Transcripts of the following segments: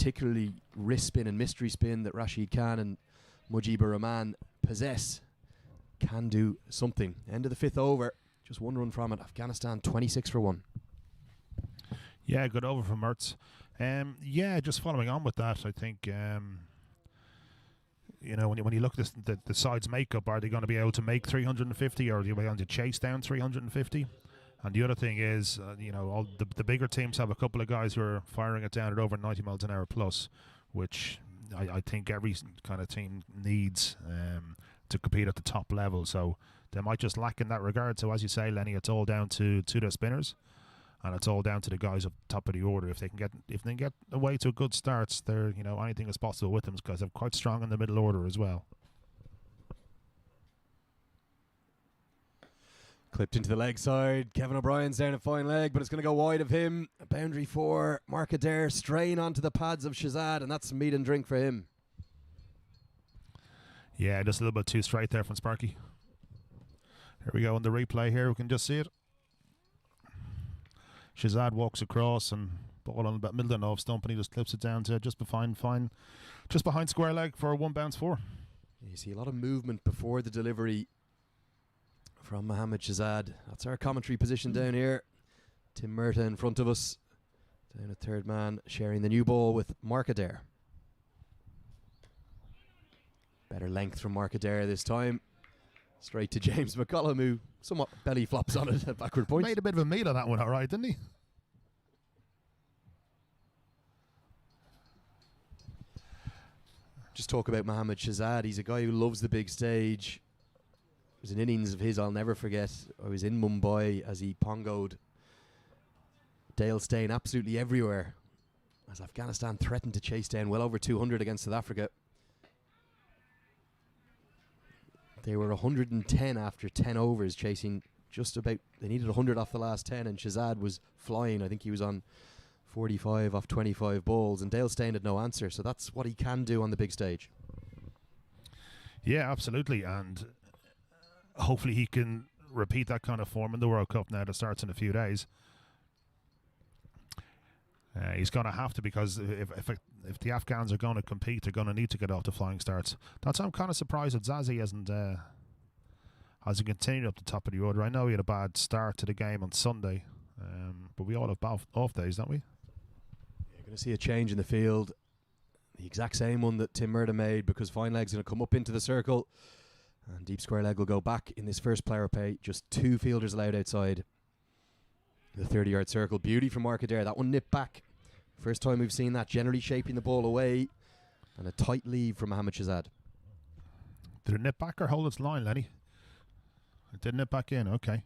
particularly wrist spin and mystery spin that Rashid Khan and Mujibur Rahman possess, can do something. End of the 5th over, just 1 run from it. Afghanistan 26 for 1. Yeah, good over from Mertz. Just following on with that, I think when you look at the side's makeup, are they going to be able to make 350, or are they going to chase down 350? And the other thing is, all the bigger teams have a couple of guys who are firing it down at over 90 miles an hour plus, which I think every kind of team needs to compete at the top level. So they might just lack in that regard. So as you say, Lenny, it's all down to their spinners, and it's all down to the guys up top of the order. If they can get away to a good starts, they're anything is possible with them, because they're quite strong in the middle order as well. Clipped into the leg side. Kevin O'Brien's down at fine leg, but it's going to go wide of him. A boundary for Mark Adair. Strain onto the pads of Shazad, and that's meat and drink for him. Yeah, just a little bit too straight there from Sparky. Here we go on the replay here. We can just see it. Shazad walks across and ball on about middle and off stump, and he just clips it down to just behind square leg for a 1 bounce 4. You see a lot of movement before the delivery from Mohammad Shazad. That's our commentary position down here. Tim Murtagh in front of us. Down at third man, sharing the new ball with Mark Adair. Better length from Mark Adair this time. Straight to James McCullum, who somewhat belly flops on it at backward point. Made a bit of a meal of that one, all right, didn't he? Just talk about Mohammad Shazad. He's a guy who loves the big stage. There's an innings of his I'll never forget. I was in Mumbai as he pongoed Dale Steyn absolutely everywhere, as Afghanistan threatened to chase down well over 200 against South Africa. They were 110 after 10 overs, chasing just about, they needed 100 off the last 10, and Shazad was flying. I think he was on 45 off 25 balls, and Dale Steyn had no answer. So that's what he can do on the big stage. Yeah, absolutely, and hopefully he can repeat that kind of form in the World Cup now that starts in a few days. He's going to have to, because if the Afghans are going to compete, they're going to need to get off the flying starts. That's why I'm kind of surprised that Zazi hasn't continued up the top of the order. I know he had a bad start to the game on Sunday, but we all have off days, don't we? You're going to see a change in the field, the exact same one that Tim Murtagh made, because fine leg's going to come up into the circle, and deep square leg will go back in this first player pay. Just 2 fielders allowed outside the 30-yard circle. Beauty from Mark Adair. That one nipped back. First time we've seen that, generally shaping the ball away. And a tight leave from Mohammad Shazad. Did it nip back or hold its line, Lenny? It did nip back in, okay.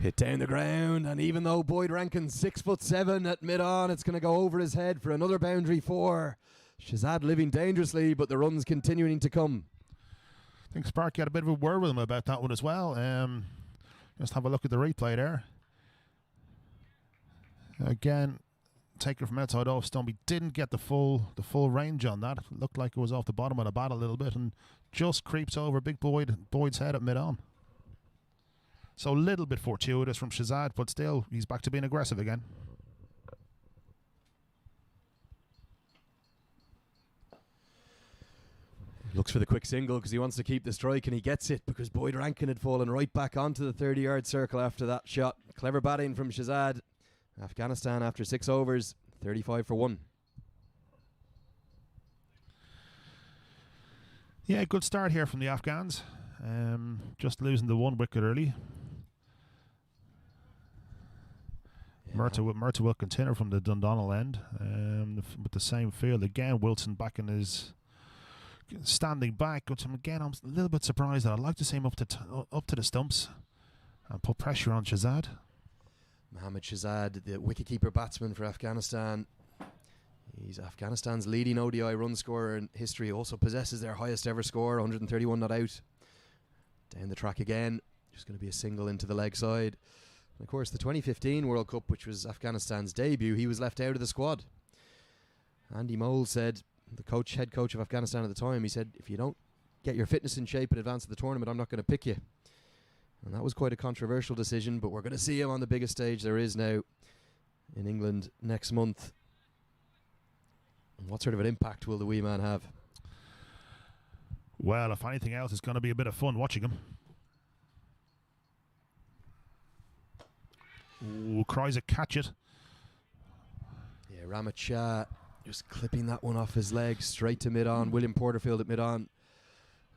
Hit down the ground, and even though Boyd Rankin's 6'7" at mid-on, it's going to go over his head for another boundary 4. Shazad living dangerously, but the runs continuing to come. I think Sparky had a bit of a word with him about that one as well. Just have a look at the replay there. Again, take it from outside off stump. He didn't get the full range on that. It looked like it was off the bottom of the bat a little bit, and just creeps over big Boyd's head at mid-on. So a little bit fortuitous from Shazad, but still, he's back to being aggressive again. Looks for the quick single because he wants to keep the strike, and he gets it because Boyd Rankin had fallen right back onto the 30-yard circle after that shot. Clever batting from Shazad. Afghanistan after 6 overs, 35 for 1. Yeah, good start here from the Afghans. Just losing the 1 wicket early. Murtagh will continue from the Dundonald end with the same field. Again, Wilson back in his standing back. Again, I'm a little bit surprised that I'd like to see him up to the stumps and put pressure on Shazad. Mohammad Shazad, the wicketkeeper batsman for Afghanistan. He's Afghanistan's leading ODI run scorer in history. Also possesses their highest ever score, 131 not out. Down the track again. Just going to be a single into the leg side. Of course, the 2015 World Cup, which was Afghanistan's debut, he was left out of the squad. Andy Mole said, the head coach of Afghanistan at the time, he said, if you don't get your fitness in shape in advance of the tournament, I'm not going to pick you. And that was quite a controversial decision, but we're going to see him on the biggest stage there is now in England next month. And what sort of an impact will the wee man have? Well, if anything else, it's going to be a bit of fun watching him. Ooh, cries a catch it. Yeah, Ramat Shah just clipping that one off his leg straight to mid-on. William Porterfield at mid-on.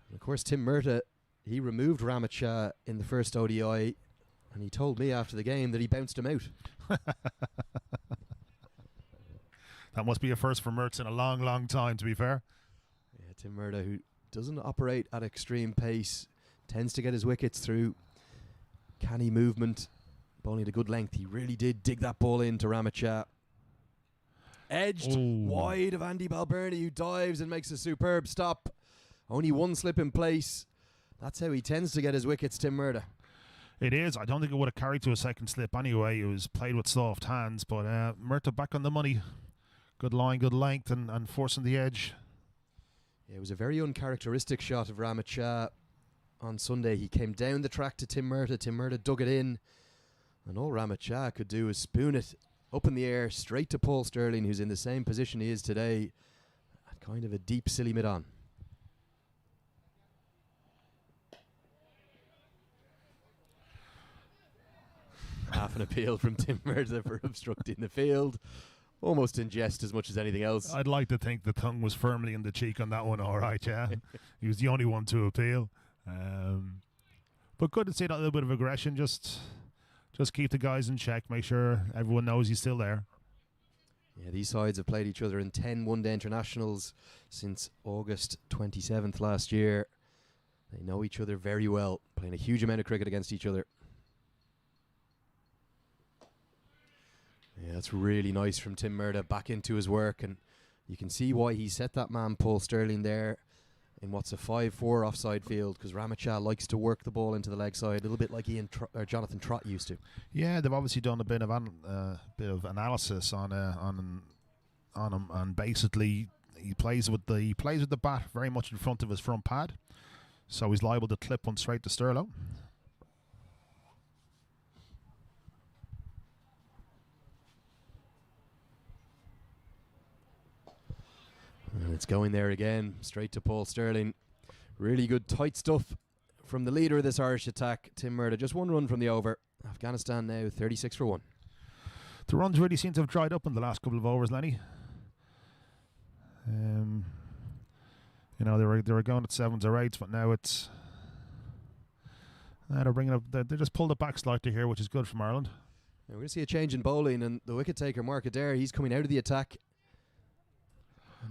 And of course, Tim Murtagh, he removed Ramat Shah in the first ODI, and he told me after the game that he bounced him out. That must be a first for Mertz in a long, long time, to be fair. Yeah, Tim Murtagh, who doesn't operate at extreme pace, tends to get his wickets through canny movement, bowling at a good length. He really did dig that ball into Ramat Shah. Edged wide of Andy Balbirnie, who dives and makes a superb stop. Only one slip in place. That's how he tends to get his wickets, Tim Murtagh. It is. I don't think it would have carried to a second slip anyway. It was played with soft hands, but Murtagh back on the money. Good line, good length, and forcing the edge. Yeah, it was a very uncharacteristic shot of Ramat Shah on Sunday. He came down the track to Tim Murtagh. Tim Murtagh dug it in, and all Ramat Shah could do was spoon it up in the air straight to Paul Sterling, who's in the same position he is today, at kind of a deep, silly mid-on. Half an appeal from Tim Murtagh for obstructing the field. Almost in jest as much as anything else. I'd like to think the tongue was firmly in the cheek on that one, all right, yeah. He was the only one to appeal. But good to see that little bit of aggression. Just keep the guys in check. Make sure everyone knows he's still there. Yeah, these sides have played each other in 10 one-day internationals since August 27th last year. They know each other very well, playing a huge amount of cricket against each other. Yeah, that's really nice from Tim Murtagh, back into his work, and you can see why he set that man Paul Sterling there in what's a 5-4 offside field, because Ramat Shah likes to work the ball into the leg side, a little bit like Jonathan Trott used to. Yeah, they've obviously done a bit of analysis on him, and basically he plays with the bat very much in front of his front pad, so he's liable to clip one straight to Sterlo. And it's going there again, straight to Paul Sterling. Really good tight stuff from the leader of this Irish attack, Tim Murtagh. Just one run from the over. Afghanistan now 36 for 1. The runs really seem to have dried up in the last couple of overs, Lenny. They were going at 7s or 8s, but now it's they're bringing up. They just pulled it back slightly here, which is good from Ireland. Now we're going to see a change in bowling, and the wicket taker Mark Adair, he's coming out of the attack.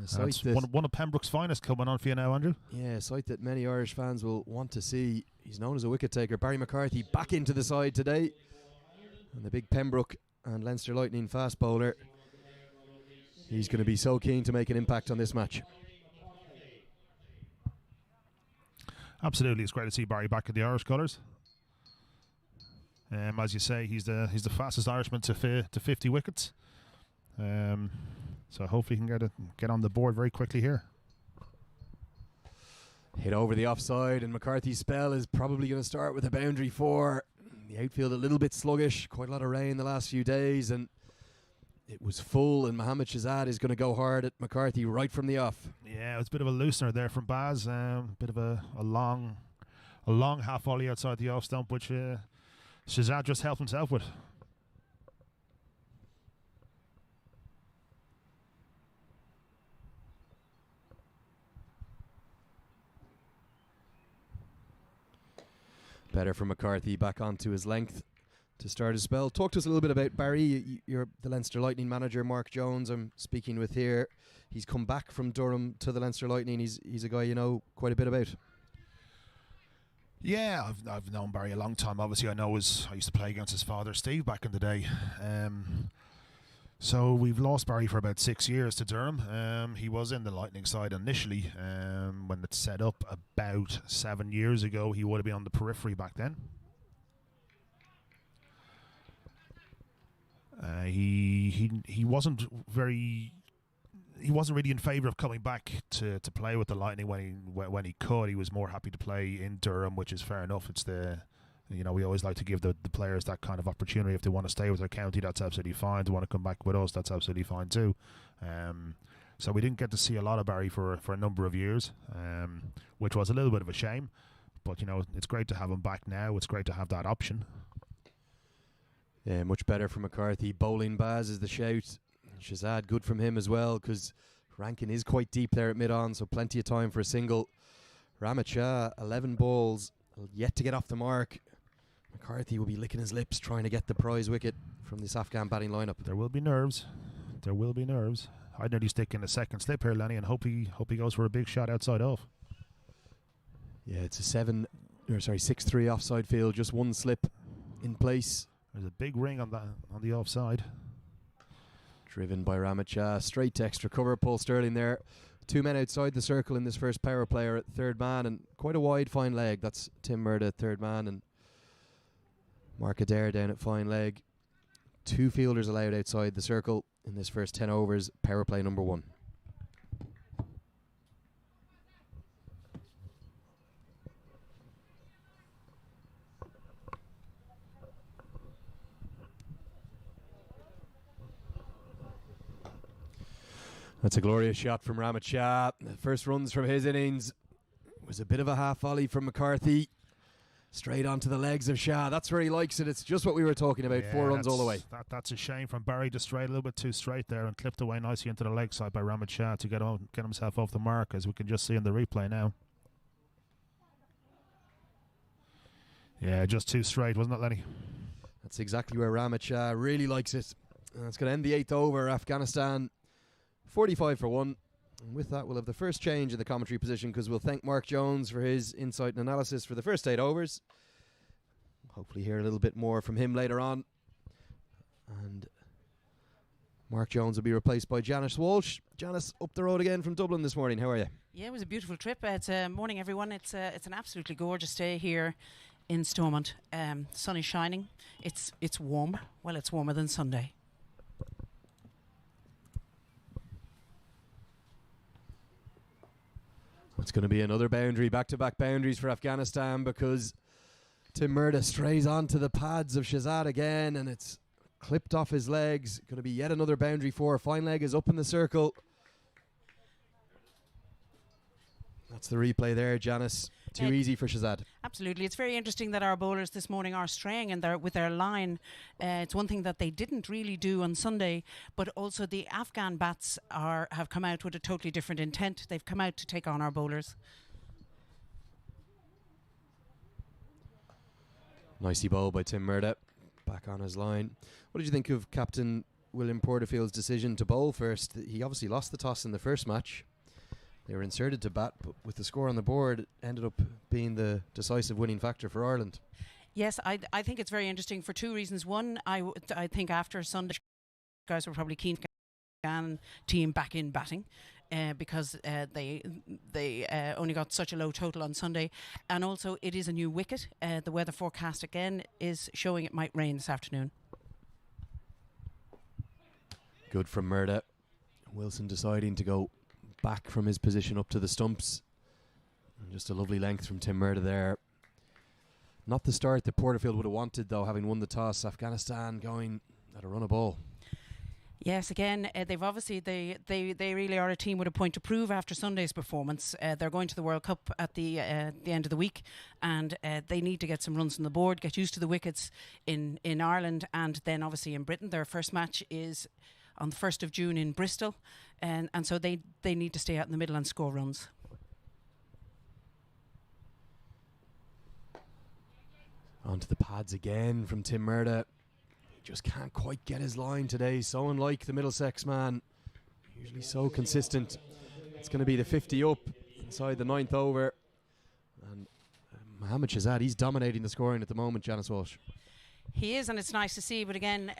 That's one of Pembroke's finest coming on for you now, Andrew. Yeah, a sight that many Irish fans will want to see. He's known as a wicket taker. Barry McCarthy back into the side today, and the big Pembroke and Leinster Lightning fast bowler. He's going to be so keen to make an impact on this match. Absolutely, it's great to see Barry back in the Irish colours. As you say, he's the fastest Irishman to 50 wickets. So hopefully he can get on the board very quickly here. Hit over the offside, and McCarthy's spell is probably going to start with a boundary 4. The outfield a little bit sluggish, quite a lot of rain the last few days, and it was full, and Mohammad Shahzad is going to go hard at McCarthy right from the off. Yeah, it was a bit of a loosener there from Baz. Bit of a long half volley outside the off stump, which Shahzad just helped himself with. Better for McCarthy, back onto his length to start his spell. Talk to us a little bit about Barry. You're the Leinster Lightning manager, Mark Jones, I'm speaking with here. He's come back from Durham to the Leinster Lightning. He's a guy you know quite a bit about. Yeah, I've known Barry a long time. Obviously, I used to play against his father, Steve, back in the day. So we've lost Barry for about 6 years to Durham. He was in the Lightning side initially when it set up about 7 years ago. He would have been on the periphery back then. He wasn't very. He wasn't really in favour of coming back to play with the Lightning when he could. He was more happy to play in Durham, which is fair enough. It's we always like to give the players that kind of opportunity. If they want to stay with their county, that's absolutely fine. If they want to come back with us, that's absolutely fine too. So we didn't get to see a lot of Barry for a number of years, which was a little bit of a shame. But it's great to have him back now. It's great to have that option. Yeah, much better for McCarthy. Bowling Baz is the shout. Shazad, good from him as well, because Rankin is quite deep there at mid-on, so plenty of time for a single. Ramit Shah, 11 balls, yet to get off the mark. McCarthy will be licking his lips trying to get the prize wicket from this Afghan batting lineup. There will be nerves. There will be nerves. I'd nearly stick in a second slip here, Lenny, and hope he goes for a big shot outside off. Yeah, it's a 6-3 offside field, just one slip in place. There's a big ring on the offside. Driven by Ramit Shah, straight to extra cover. Paul Sterling there. 2 men outside the circle in this first power player at third man, and quite a wide fine leg. That's Tim Murda at third man, and Mark Adair down at fine leg. 2 fielders allowed outside the circle in this first 10 overs, power play number 1. That's a glorious shot from Ramit Shah. The first runs from his innings was a bit of a half volley from McCarthy. Straight onto the legs of Shah. That's where he likes it. It's just what we were talking about. 4 runs all the way. That's a shame from Barry to straight, a little bit too straight there, and clipped away nicely into the leg side by Ramit Shah to get himself off the mark, as we can just see in the replay now. Yeah, just too straight, wasn't it, Lenny? That's exactly where Ramit Shah really likes it. It's going to end the 8th over. Afghanistan 45 for 1. And with that, we'll have the first change in the commentary position, because we'll thank Mark Jones for his insight and analysis for the first 8 overs. Hopefully hear a little bit more from him later on. And Mark Jones will be replaced by Janice Walsh. Janice, up the road again from Dublin this morning. How are you? Yeah, it was a beautiful trip. It's morning, everyone. It's an absolutely gorgeous day here in Stormont. Sun is shining. It's warm. Well, it's warmer than Sunday. It's going to be another boundary, back-to-back boundaries for Afghanistan, because Tim Murda strays onto the pads of Shazad again, and it's clipped off his legs. Going to be yet another boundary for. Fine leg is up in the circle. That's the replay there, Janice. Too easy for Shazad. Absolutely. It's very interesting that our bowlers this morning are straying with their line. It's one thing that they didn't really do on Sunday, but also the Afghan bats have come out with a totally different intent. They've come out to take on our bowlers. Nicely bowled by Tim Murda. Back on his line. What did you think of Captain William Porterfield's decision to bowl first? He obviously lost the toss in the first match. They were inserted to bat, but with the score on the board, it ended up being the decisive winning factor for Ireland. Yes, I think it's very interesting for 2 reasons. One, I think after Sunday, guys were probably keen to get the Afghan team back in batting, because they only got such a low total on Sunday. And also, it is a new wicket. The weather forecast again is showing it might rain this afternoon. Good from Murda. Wilson deciding to go back from his position up to the stumps. And just a lovely length from Tim Murda there. Not the start that Porterfield would have wanted, though, having won the toss. Afghanistan going at a run of ball. Yes, again, they've obviously they really are a team with a point to prove after Sunday's performance. They're going to the World Cup at the end of the week, and they need to get some runs on the board, get used to the wickets in Ireland, and then obviously in Britain. Their first match is on the 1st of June in Bristol, and so they need to stay out in the middle and score runs. Onto the pads again from Tim Murda. He just can't quite get his line today. So unlike the Middlesex man, usually so consistent. It's going to be the 50 up inside the 9th over. And Mohammed Shazad, he's dominating the scoring at the moment, Janice Walsh. He is, and it's nice to see. But again,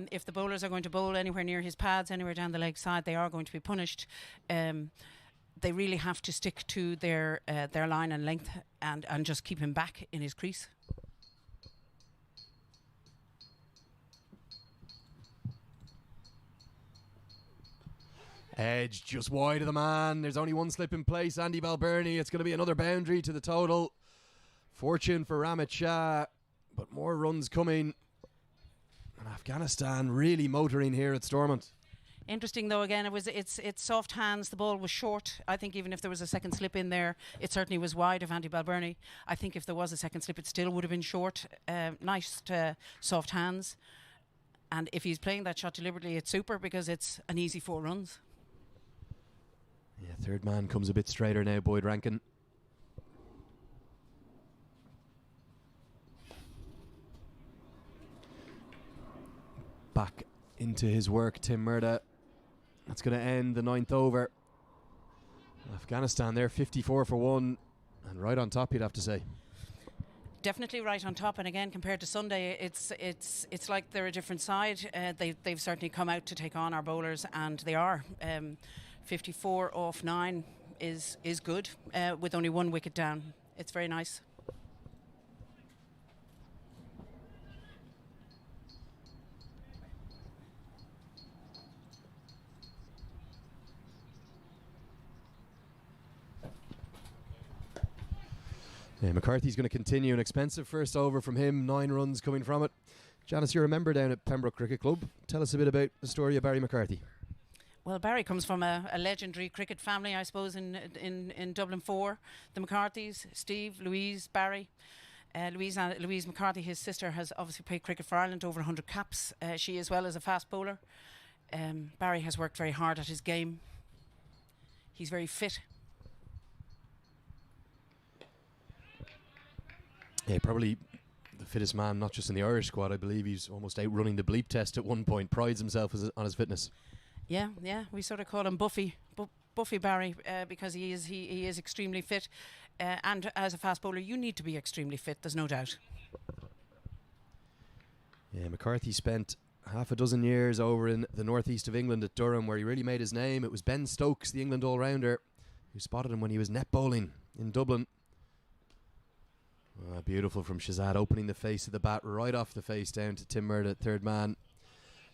if the bowlers are going to bowl anywhere near his pads, anywhere down the leg side, they are going to be punished. They really have to stick to their line and length and just keep him back in his crease. Edge just wide of the man. There's only one slip in place. Andy Balbirnie. It's going to be another boundary to the total. Fortune for Ramit Shah, but more runs coming. And Afghanistan really motoring here at Stormont. Interesting though, again, it's soft hands. The ball was short. I think even if there was a second slip in there, it certainly was wide of Andy Balbirnie. I think if there was a second slip, it still would have been short. Nice soft hands. And if he's playing that shot deliberately, it's super because it's an easy 4 runs. Yeah, third man comes a bit straighter now, Boyd Rankin. Back into his work, Tim Murda. That's going to end the 9th over. Afghanistan there, 54 for 1, and right on top, you'd have to say. Definitely right on top, and again, compared to Sunday, it's like they're a different side. They've certainly come out to take on our bowlers, and they are. 54 off 9 is good, with only 1 wicket down. It's very nice. Yeah, McCarthy's going to continue an expensive first over from him, 9 runs coming from it. Janice, you're a member down at Pembroke Cricket Club. Tell us a bit about the story of Barry McCarthy. Well, Barry comes from a legendary cricket family, I suppose, in Dublin 4. The McCarthys, Steve, Louise, Barry. Louise McCarthy, his sister, has obviously played cricket for Ireland, over 100 caps. She as well as a fast bowler. Barry has worked very hard at his game. He's very fit. Yeah, probably the fittest man, not just in the Irish squad. I believe he's almost outrunning the bleep test at one point. Prides himself on his fitness. Yeah. We sort of call him Buffy Barry, because he is extremely fit. And as a fast bowler, you need to be extremely fit. There's no doubt. Yeah, McCarthy spent half a dozen years over in the northeast of England at Durham, where he really made his name. It was Ben Stokes, the England all-rounder, who spotted him when he was net bowling in Dublin. Beautiful from Shazad, opening the face of the bat right off the face down to Tim Murda, third man.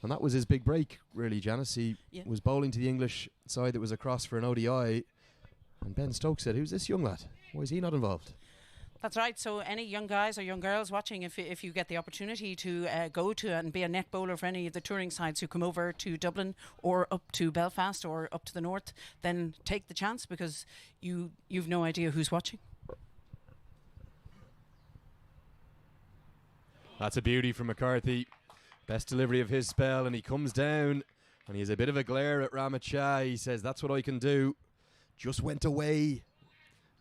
And that was his big break, really, Janice. He was bowling to the English side that was across for an ODI. And Ben Stokes said, "Who's this young lad? Why is he not involved?" That's right. So any young guys or young girls watching, if you get the opportunity to go to and be a net bowler for any of the touring sides who come over to Dublin or up to Belfast or up to the north, then take the chance, because you've no idea who's watching. That's a beauty from McCarthy. Best delivery of his spell, and he comes down and he has a bit of a glare at Ramit Shah. He says, "That's what I can do." Just went away,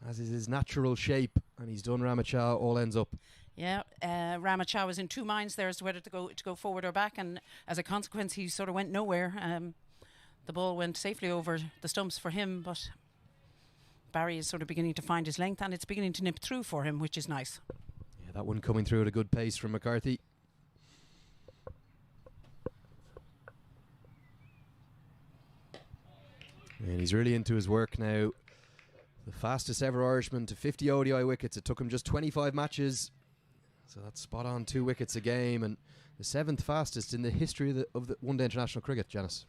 as is his natural shape, and he's done Ramit Shah. All ends up. Yeah, Ramit Shah was in 2 minds there as to whether to go forward or back, and as a consequence, he sort of went nowhere. The ball went safely over the stumps for him, but Barry is sort of beginning to find his length, and it's beginning to nip through for him, which is nice. Yeah, that one coming through at a good pace from McCarthy. And he's really into his work now. The fastest ever Irishman to 50 ODI wickets. It took him just 25 matches. So that's spot on, 2 wickets a game, and the 7th fastest in the history of the one-day international cricket, Janice.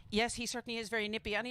Yes, he certainly is very nippy. And